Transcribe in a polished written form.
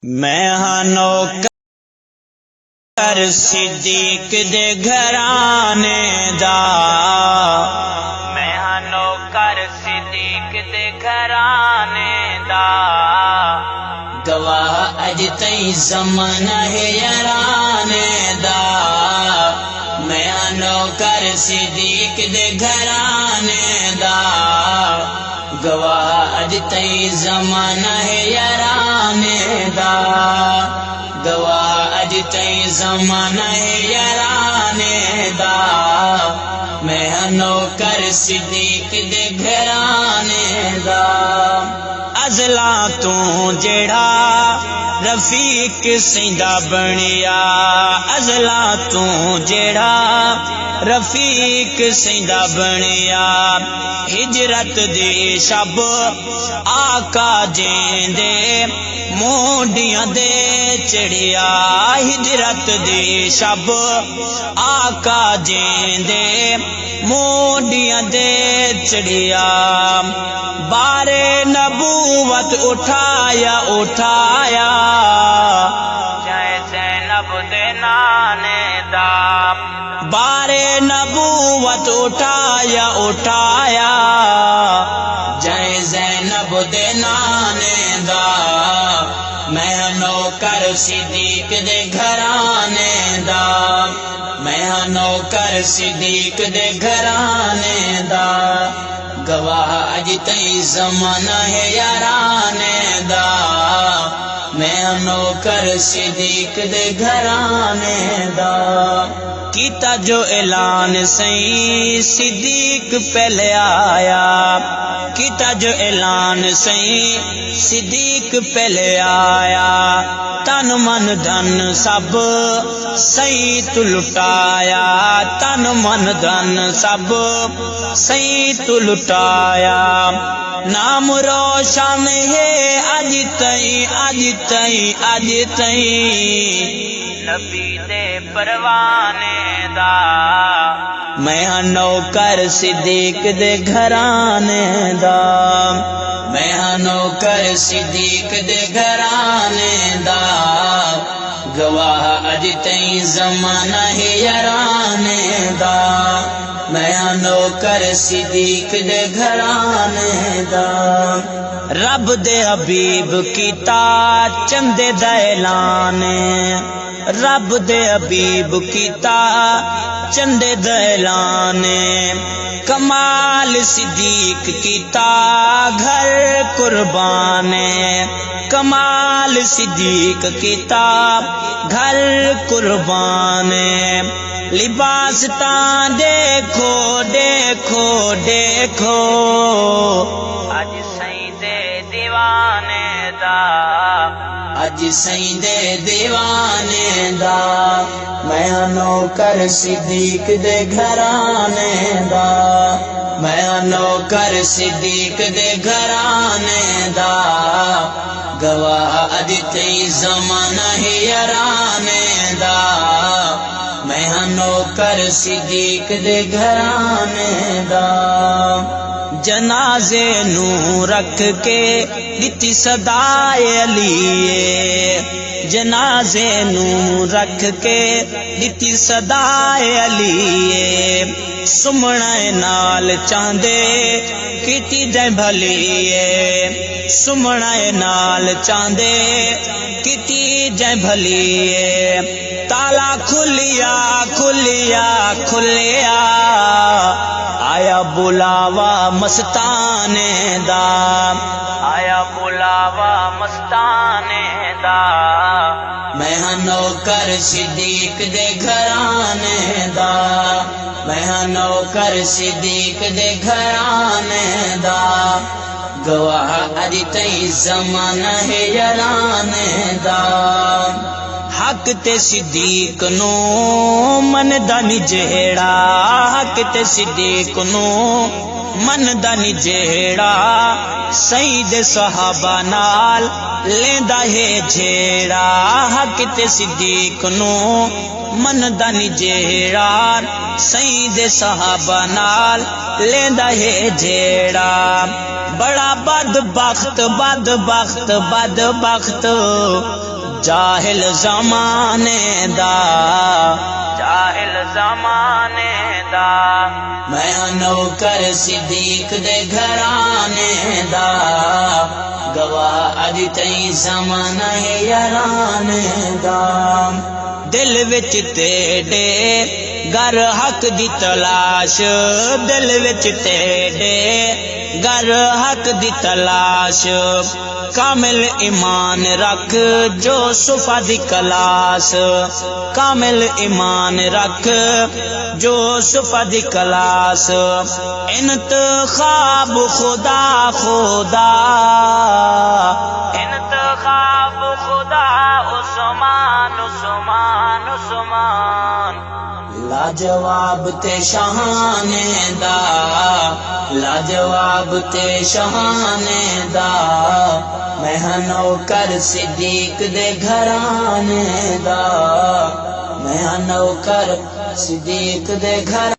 میں ہاں نوکر صدیق دے گھرانے دا، میں ہاں نوکر صدیق دے گھرانے دا، گواہ اج تئی زمانہ ہے یارانے دا، میں ہاں نوکر صدیق دے گھرانے دا، گواہ اج تئی زمانہ ہے یارانے دا، گواہ اج تئی زمانہ ہے یارانے دا، میں ہاں نوکر صدیق دے گھرانے دا، ازلا تو جڑا رفیق سیندا بنیا، ازلا تو جڑا رفیق سیندا بنیا، ہجرت دی شب آقا جیندے مونڈیاں دے چڑیا، ہجرت دی شب آقا جیندے مونڈیاں دے چڑیا، بارے نبوت اٹھایا اٹھایا، جائے زینب دے نانے دا، بارے نبوت اٹھایا اٹھایا، جائے زینب دے نانے دا، میں نوکر صدیق دے گھرانے دا، میں نوکر صدیق دے گھرانے دا، گواہ اج تئی زمانہ ہے یارانے دا، میں نوکر صدیق دے گھرانے دا، کیتا جو اعلان سئی صدیق پہلے آیا، کیتا جو اعلان سئی صدیق پہلے آیا، تن من دھن سب سئی تو لٹایا، تن من دھن سب سئی تو لٹایا، نام روشن ہے اج تئی اج تئی اج تئی، نبی دے پروانے دا، میں ہاں نوکر صدیق دے گھرانے دا، میں ہاں نوکر صدیق دے گھرانے دا، گواہ اج تئی زمانہ ہے یارانے دا، میں ہاں نوکر صدیق دے گھرانے دا، رب دے حبیب کیتا چندے دا اعلان، رب دے حبیب کیتا چندے دا اعلان، کمال صدیق کیتا گھر قربان، کمال صدیق کیتا گھر قربان، لباس تاں دیکھو دیکھو دیکھو، اج سائیں دے دیوانے دا، اج سائیں دے دیوانے دا، میں نوکر صدیق دے گھرانے دا، میں نوکر صدیق دے گھرانے دا، گواہ اج تئی زمانہ ہے یارانے دا، میں نوکر صدیق دے گھرانے دا، جنازے نو رکھ کے دتی صدائے علی، جنازے نو رکھ کے دتی صدائے علی، سمنا نال چاندے کیتی جے بھلی، سمنا نال چاندے کیتی جے بھلی، تالا کھلیا کھلیا کھلیا، آیا بلاوا مستانے دا، آیا بلاوا مستانے دا، میں نوکر صدیق دے گھرانے دا، میں نوکر صدیق دے گھرانے دا، گواہ اج تئی زمانہ ہے یارانے دا، حق تے صدیق نو مندا نہیں جیڑا حق تے صدیق نو مندا نہیں جیڑا سید صحابہ نال لیندا ہے جھیڑا حق تے صدیق نو مندا نہیں جیڑا سید صحابہ نال لیندا ہے جھیڑا بڑا بدبخت بدبخت بدبخت جاہل زمانے دا جاہل زمانے دا میں نوکر صدیق دے گھرانے دا گواہ اج تئی زمانہ یارانے دا دل وچ تیڑے گر حق دی تلاش دل وچ تیڑے گر حق دی تلاش کامل ایمان رکھ جو صفا دی کلاس کامل ایمان رکھ جو صفا دی کلاس انتخاب خدا خدا انتخاب خدا عثمان عثمان عثمان لاجواب تے شہانے دا لاجواب تے شہانے دا میں نوکر صدیق دے گھرانے دا میں نوکر صدیق دے گھرانے